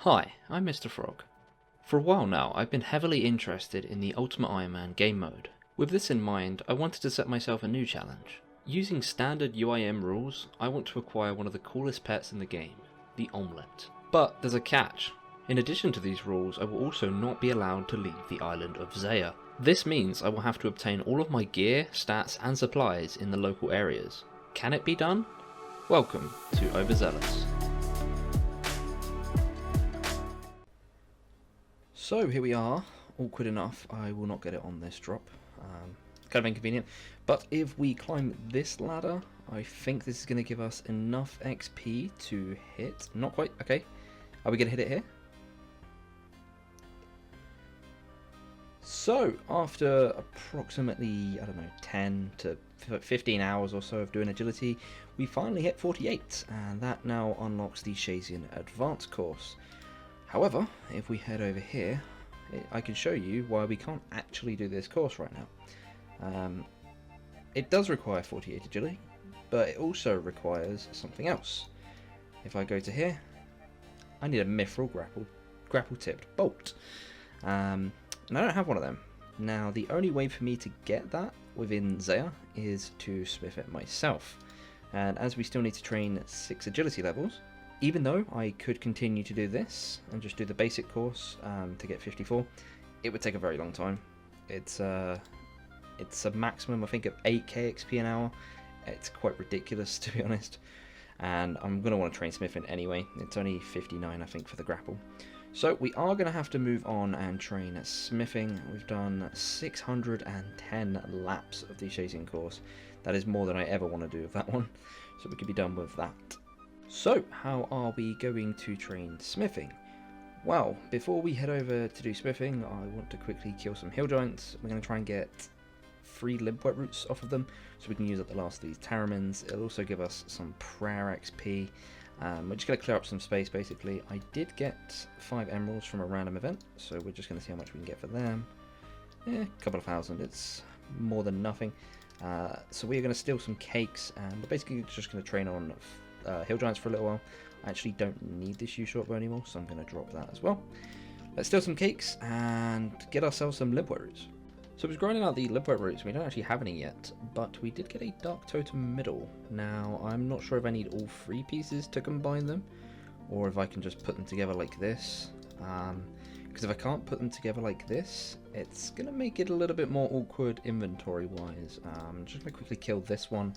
Hi, I'm Mr. Frog. For a while now, I've been heavily interested in the Ultimate Iron Man game mode. With this in mind, I wanted to set myself a new challenge. Using standard UIM rules, I want to acquire one of the coolest pets in the game, the Amulet. But there's a catch. In addition to these rules, I will also not be allowed to leave the island of Zeah. This means I will have to obtain all of my gear, stats, and supplies in the local areas. Can it be done? Welcome to Overzealous. So here we are, awkward enough, I will not get it on this drop, kind of inconvenient, but if we climb this ladder, I think this is going to give us enough XP to hit, not quite, okay, are we going to hit it here? So, after approximately, I don't know, 10 to 15 hours or so of doing agility, we finally hit 48, and that now unlocks the Shazian Advanced course. However, if we head over here, I can show you why we can't actually do this course right now. It does require 48 agility, but it also requires something else. If I go to here, I need a mithril grapple tipped bolt. And I don't have one of them. Now, the only way for me to get that within Zeah is to smith it myself. And as we still need to train 6 agility levels, even though I could continue to do this and just do the basic course to get 54, it would take a very long time. It's a maximum, I think, of 8k XP an hour. It's quite ridiculous, to be honest. And I'm going to want to train smithing anyway. It's only 59, I think, for the grapple. So we are going to have to move on and train smithing. We've done 610 laps of the Shazian course. That is more than I ever want to do with that one. So we could be done with that. So, how are we going to train smithing? Well, before we head over to do smithing, I want to quickly kill some hill giants. We're going to try and get 3 limpwet roots off of them, so we can use up the last of these Taramins. It'll also give us some prayer XP. We're just going to clear up some space, basically. I did get 5 emeralds from a random event, so we're just going to see how much we can get for them. Yeah, a couple of thousand, it's more than nothing. So we're going to steal some cakes, and we're basically just going to train on hill giants for a little while. I actually don't need this short bow anymore, so I'm going to drop that as well. Let's steal some cakes and get ourselves some limpwet roots. So I was grinding out the limpwet roots. We don't actually have any yet, but we did get a dark totem middle. Now I'm not sure if I need all 3 pieces to combine them, or if I can just put them together like this. Because if I can't put them together like this, it's going to make it a little bit more awkward inventory wise. I'm just going to quickly kill this one,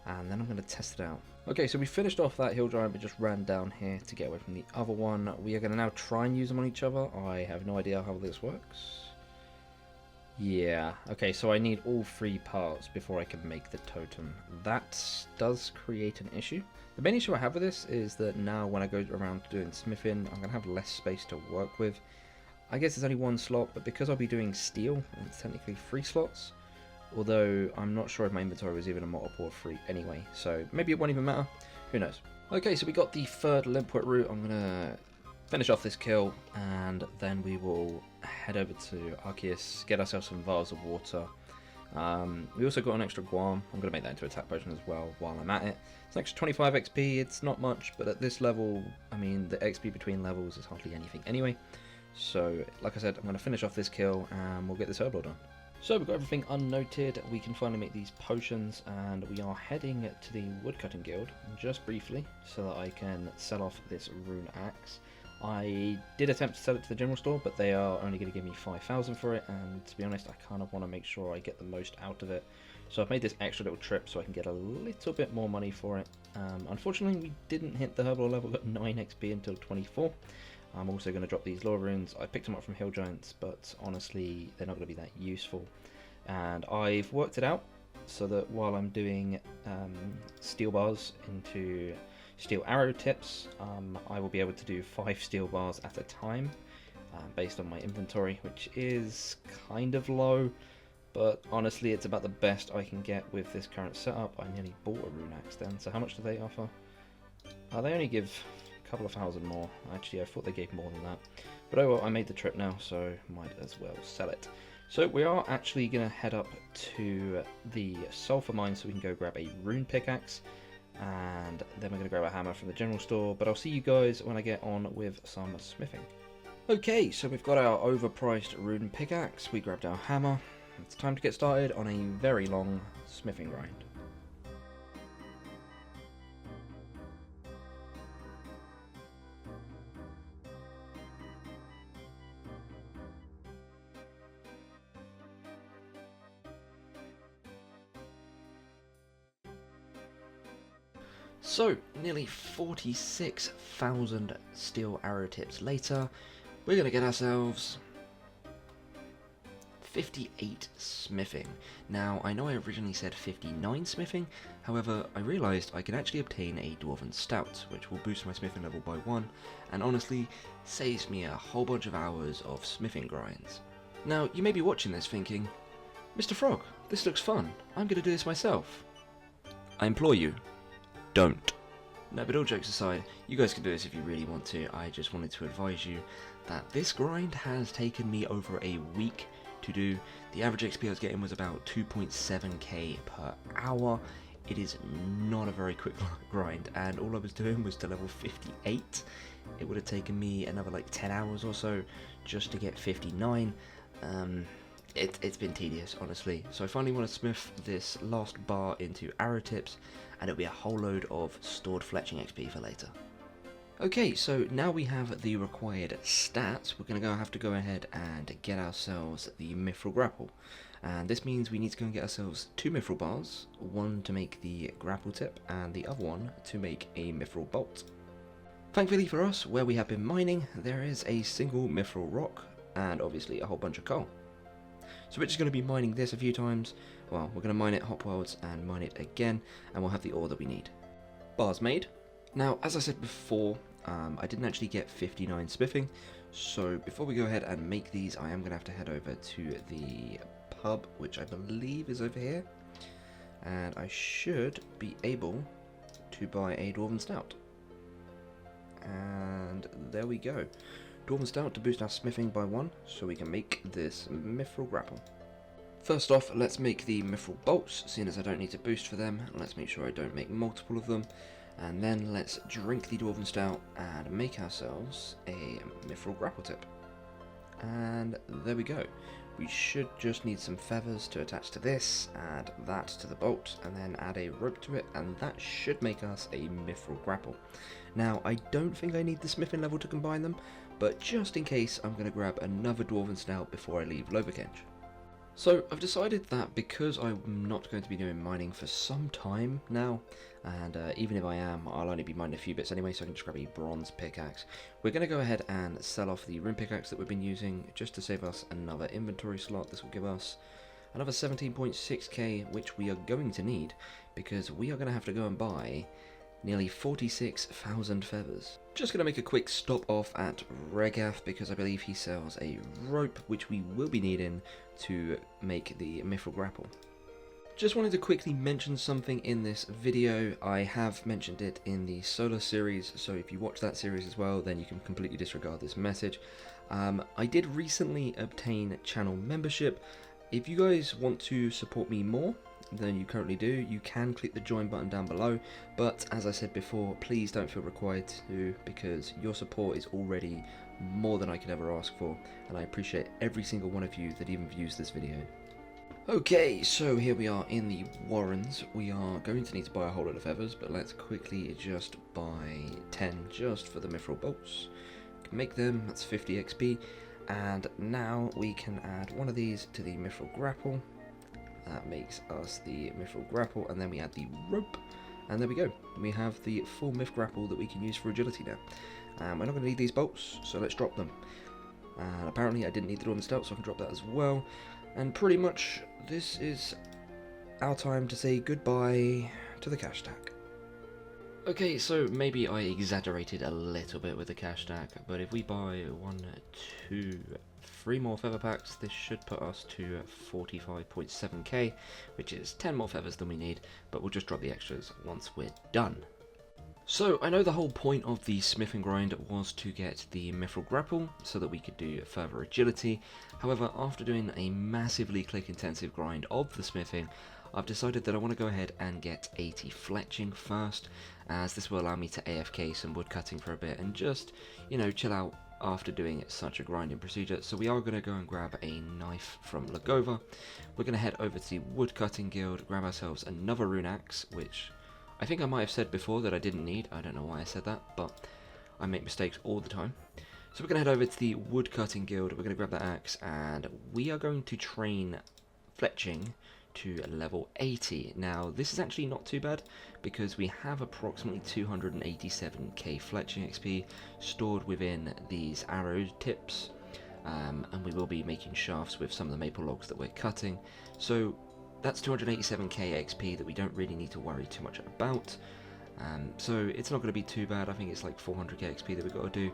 and then I'm going to test it out. Okay, so we finished off that hill giant, but just ran down here to get away from the other one. We are going to now try and use them on each other. I have no idea how this works. Yeah, okay, so I need all 3 parts before I can make the totem. That does create an issue. The main issue I have with this is that now when I go around doing smithing, I'm going to have less space to work with. I guess it's only 1 slot, but because I'll be doing steel, it's technically 3 slots. Although I'm not sure if my inventory was even a multiple of 3 anyway, so maybe it won't even matter. Who knows? Okay, so we got the 3rd limpwet root. I'm gonna finish off this kill, and then we will head over to Arceus, get ourselves some vials of water. We also got an extra guam. I'm gonna make that into attack potion as well while I'm at it. It's an extra 25 XP. It's not much, but at this level, I mean, the XP between levels is hardly anything anyway. So, like I said, I'm gonna finish off this kill, and we'll get this herbal done. So we've got everything unnoted, we can finally make these potions, and we are heading to the woodcutting guild, just briefly, so that I can sell off this rune axe. I did attempt to sell it to the general store, but they are only going to give me 5,000 for it, and to be honest, I kind of want to make sure I get the most out of it. So I've made this extra little trip so I can get a little bit more money for it. Unfortunately, we didn't hit the herbal level at 9 XP until 24. I'm also going to drop these lore runes. I picked them up from hill giants, but honestly, they're not going to be that useful. And I've worked it out so that while I'm doing steel bars into steel arrow tips, I will be able to do 5 steel bars at a time based on my inventory, which is kind of low, but honestly, it's about the best I can get with this current setup. I nearly bought a rune axe then, so how much do they offer? They only give couple of thousand more. Actually, I thought they gave more than that, but oh well, I made the trip now, so might as well sell it. So we are actually going to head up to the sulfur mine so we can go grab a rune pickaxe. and then we're going to grab a hammer from the general store, but I'll see you guys when I get on with some smithing. Okay, so we've got our overpriced rune pickaxe, we grabbed our hammer. It's time to get started on a very long smithing grind. So, nearly 46,000 steel arrow tips later, we're going to get ourselves 58 smithing. Now, I know I originally said 59 smithing, however, I realised I can actually obtain a Dwarven Stout, which will boost my smithing level by 1, and honestly, saves me a whole bunch of hours of smithing grinds. Now, you may be watching this thinking, Mr. Frog, this looks fun, I'm going to do this myself. I implore you, don't. No, but all jokes aside, you guys can do this if you really want to. I just wanted to advise you that this grind has taken me over a week to do. The average XP I was getting was about 2.7k per hour. It is not a very quick grind, and all I was doing was to level 58. It would have taken me another like 10 hours or so just to get 59. It's been tedious, honestly. So I finally want to smith this last bar into arrow tips, and it'll be a whole load of stored fletching XP for later. Okay, so now we have the required stats, we're going to have to go ahead and get ourselves the Mithril Grapple. And this means we need to go and get ourselves 2 Mithril Bars, one to make the grapple tip, and the other one to make a Mithril Bolt. Thankfully for us, where we have been mining, there is a single Mithril Rock, and obviously a whole bunch of coal. So we're just going to be mining this a few times. Well, we're going to mine it hot worlds and mine it again, and we'll have the ore that we need. Bars made. Now, as I said before, I didn't actually get 59 smithing, so before we go ahead and make these, I am going to have to head over to the pub, which I believe is over here, and I should be able to buy a Dwarven Stout. And there we go. Dwarven Stout to boost our smithing by 1, so we can make this Mithril Grapple. First off, let's make the Mithril Bolts, seeing as I don't need to boost for them. Let's make sure I don't make multiple of them. And then let's drink the Dwarven Stout and make ourselves a Mithril Grapple tip. And there we go. We should just need some feathers to attach to this, add that to the bolt, and then add a rope to it, and that should make us a Mithril Grapple. Now, I don't think I need the smithing level to combine them, but just in case, I'm going to grab another Dwarven Stout before I leave Loberkenge. So, I've decided that because I'm not going to be doing mining for some time now, and even if I am, I'll only be mining a few bits anyway, so I can just grab a bronze pickaxe. We're going to go ahead and sell off the rune pickaxe that we've been using, just to save us another inventory slot. This will give us another 17.6k, which we are going to need, because we are going to have to go and buy nearly 46,000 feathers. Just going to make a quick stop off at Regath, because I believe he sells a rope, which we will be needing to make the Mithril Grapple. Just wanted to quickly mention something in this video. I have mentioned it in the Solar series, so if you watch that series as well, then you can completely disregard this message. I did recently obtain channel membership. If you guys want to support me more than you currently do, you can click the join button down below, but as I said before, please don't feel required to, because your support is already more than I could ever ask for, and I appreciate every single one of you that even views this video. Okay, so here we are in the Warrens. We are going to need to buy a whole lot of feathers, but let's quickly just buy 10 just for the Mithril Bolts. Can make them, that's 50 XP, and now we can add one of these to the Mithril Grapple. That makes us the Mithril Grapple, and then we add the rope, and there we go. We have the full Mithril Grapple that we can use for agility now. We're not going to need these bolts, so let's drop them. And apparently I didn't need the Dwarven Stout, so I can drop that as well. And pretty much this is our time to say goodbye to the cash stack. Okay, so maybe I exaggerated a little bit with the cash stack, but if we buy 1, 2, 3 more feather packs, this should put us to 45.7k, which is 10 more feathers than we need, but we'll just drop the extras once we're done. So, I know the whole point of the smithing grind was to get the mithril grapple so that we could do further agility. However, after doing a massively click intensive grind of the smithing, I've decided that I want to go ahead and get 80 fletching first, as this will allow me to AFK some woodcutting for a bit and just, you know, chill out after doing such a grinding procedure. So we are going to go and grab a knife from Lagova. We're going to head over to the woodcutting guild, grab ourselves another rune axe, which I think I might have said before that I didn't need. I don't know why I said that, but I make mistakes all the time. So we're going to head over to the woodcutting guild, we're going to grab that axe, and we are going to train fletching to level 80. Now this is actually not too bad because we have approximately 287k fletching XP stored within these arrow tips, and we will be making shafts with some of the maple logs that we're cutting. So that's 287k XP that we don't really need to worry too much about. So it's not going to be too bad. I think it's like 400k XP that we've got to do,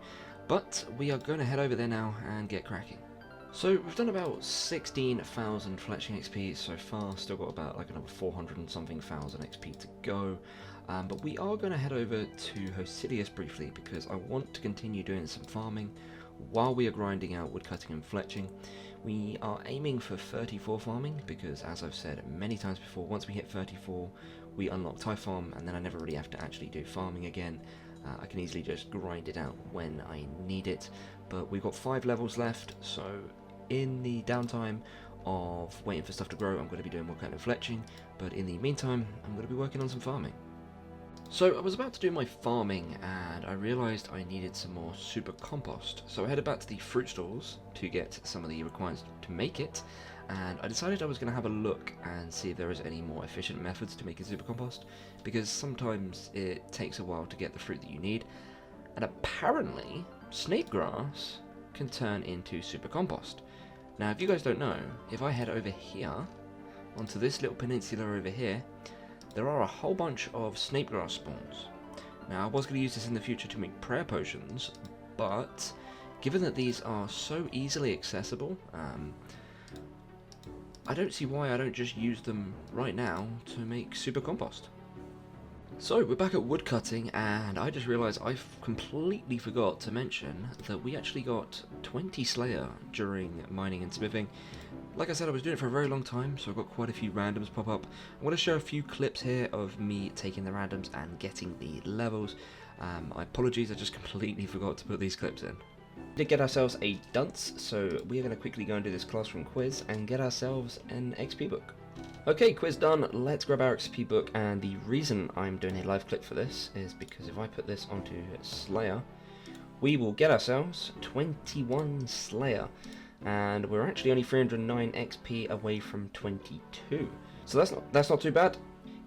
but we are going to head over there now and get cracking. So we've done about 16,000 fletching XP so far, still got about like another 400 and something thousand XP to go, but we are going to head over to Overzeahlous briefly because I want to continue doing some farming while we are grinding out woodcutting and fletching. We are aiming for 34 farming because, as I've said many times before, once we hit 34 we unlock tie farm and then I never really have to actually do farming again. I can easily just grind it out when I need it, but we've got 5 levels left, so in the downtime of waiting for stuff to grow I'm going to be doing more kind of fletching, but in the meantime I'm going to be working on some farming. So I was about to do my farming and I realised I needed some more super compost, so I headed back to the fruit stalls to get some of the requirements to make it, and I decided I was going to have a look and see if there is any more efficient methods to make a super compost, because sometimes it takes a while to get the fruit that you need, and apparently snake grass can turn into super compost. Now if you guys don't know, if I head over here onto this little peninsula over here, there are a whole bunch of snake grass spawns. Now I was going to use this in the future to make prayer potions, but given that these are so easily accessible, I don't see why I don't just use them right now to make super compost. So we're back at woodcutting and I just realised I completely forgot to mention that we actually got 20 Slayer during mining and smithing. Like I said, I was doing it for a very long time, so I've got quite a few randoms pop up. I want to show a few clips here of me taking the randoms and getting the levels. Apologies, I just completely forgot to put these clips in. We did get ourselves a dunce, so we are going to quickly go and do this classroom quiz and get ourselves an XP book. Okay, quiz done, let's grab our XP book, and the reason I'm doing a live clip for this is because if I put this onto Slayer, we will get ourselves 21 Slayer, and we're actually only 309 XP away from 22. So that's not too bad.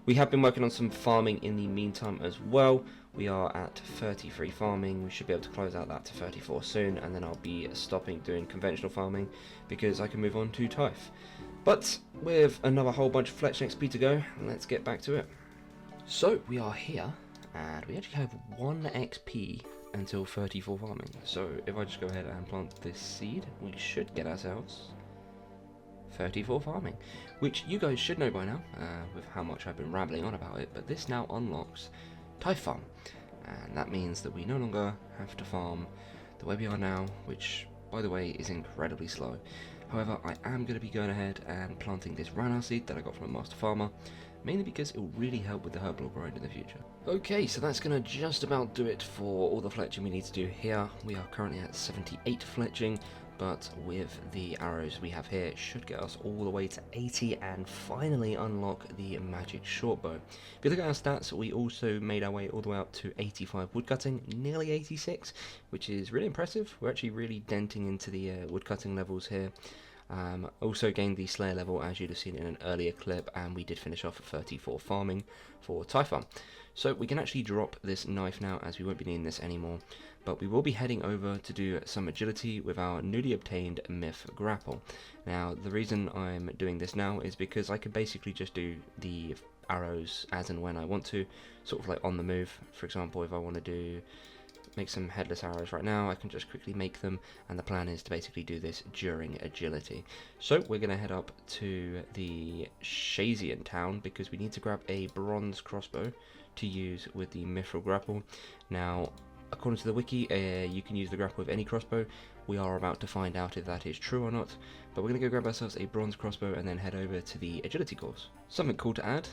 We have been working on some farming in the meantime as well. We are at 33 farming, we should be able to close out that to 34 soon, and then I'll be stopping doing conventional farming because I can move on to Tithe. But with another whole bunch of fletching XP to go, let's get back to it. So we are here, and we actually have 1 XP until 34 farming. So if I just go ahead and plant this seed, we should get ourselves 34 farming, which you guys should know by now, with how much I've been rambling on about it, but this now unlocks Tithe farm, and that means that we no longer have to farm the way we are now, which by the way is incredibly slow. However, I am going to be going ahead and planting this Rana seed that I got from a master farmer, mainly because it will really help with the herbal grind in the future. Okay, so that's going to just about do it for all the fletching we need to do here. We are currently at 78 fletching, but with the arrows we have here, it should get us all the way to 80 and finally unlock the magic shortbow. If you look at our stats, we also made our way all the way up to 85 woodcutting, nearly 86, which is really impressive. We're actually really denting into the woodcutting levels here. Also gained the Slayer level, as you'd have seen in an earlier clip, and we did finish off at 34 farming for Tithe farm. So we can actually drop this knife now, as we won't be needing this anymore, but we will be heading over to do some agility with our newly obtained myth grapple. Now the reason I'm doing this now is because I can basically just do the arrows as and when I want to, sort of like on the move. For example, if I want to do make some headless arrows right now. I can just quickly make them, and the plan is to basically do this during agility. So we're going to head up to the Shazian town because we need to grab a bronze crossbow to use with the mithril grapple. Now, according to the wiki, you can use the grapple with any crossbow. We are about to find out if that is true or not, but we're going to go grab ourselves a bronze crossbow and then head over to the agility course. Something cool to add,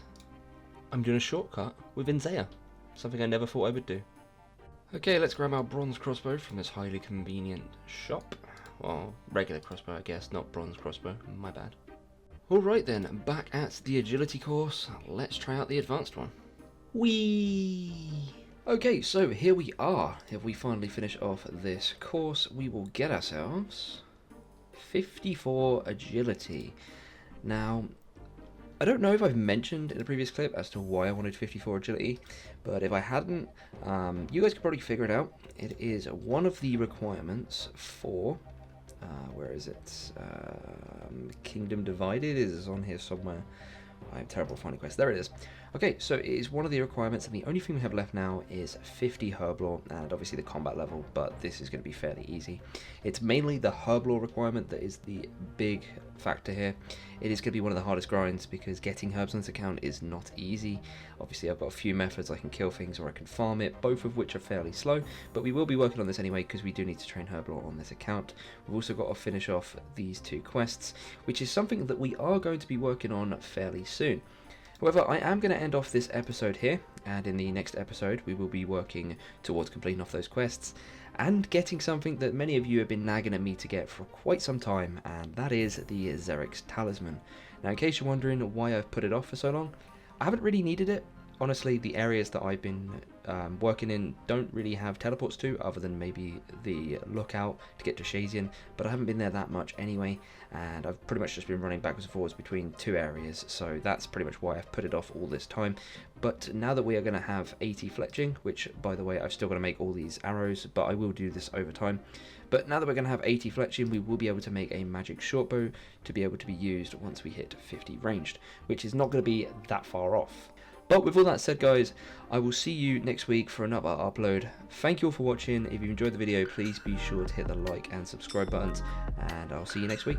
I'm doing a shortcut within Zeah, something I never thought I would do. Okay, let's grab our bronze crossbow from this highly convenient shop. Well, regular crossbow I guess, not bronze crossbow, my bad. Alright then, back at the agility course, let's try out the advanced one. Whee! Okay, so here we are. If we finally finish off this course, we will get ourselves 54 agility. Now, I don't know if I've mentioned in a previous clip as to why I wanted 54 agility, but if I hadn't, you guys could probably figure it out. It is one of the requirements for, where is it? Kingdom Divided is on here somewhere. I'm terrible at finding quests. There it is. Okay, so it is one of the requirements, and the only thing we have left now is 50 herb lore, and obviously the combat level, but this is going to be fairly easy. It's mainly the herb lore requirement that is the big factor here. It is going to be one of the hardest grinds because getting herbs on this account is not easy. Obviously I've got a few methods. I can kill things or I can farm it, both of which are fairly slow, but we will be working on this anyway because we do need to train herb lore on this account. We've also got to finish off these 2 quests, which is something that we are going to be working on fairly soon. However, I am going to end off this episode here, and in the next episode we will be working towards completing off those quests and getting something that many of you have been nagging at me to get for quite some time, and that is the Xeric's Talisman. Now, in case you're wondering why I've put it off for so long, I haven't really needed it. Honestly, the areas that I've been working in don't really have teleports to, other than maybe the lookout to get to Shazian, but I haven't been there that much anyway, and I've pretty much just been running backwards and forwards between 2 areas, so that's pretty much why I've put it off all this time. But now that we are going to have 80 fletching, which, by the way, I've still got to make all these arrows, but I will do this over time. But now that we're going to have 80 fletching, we will be able to make a magic shortbow to be able to be used once we hit 50 ranged, which is not going to be that far off. But with all that said, guys, I will see you next week for another upload. Thank you all for watching. If you enjoyed the video, please be sure to hit the like and subscribe buttons, and I'll see you next week.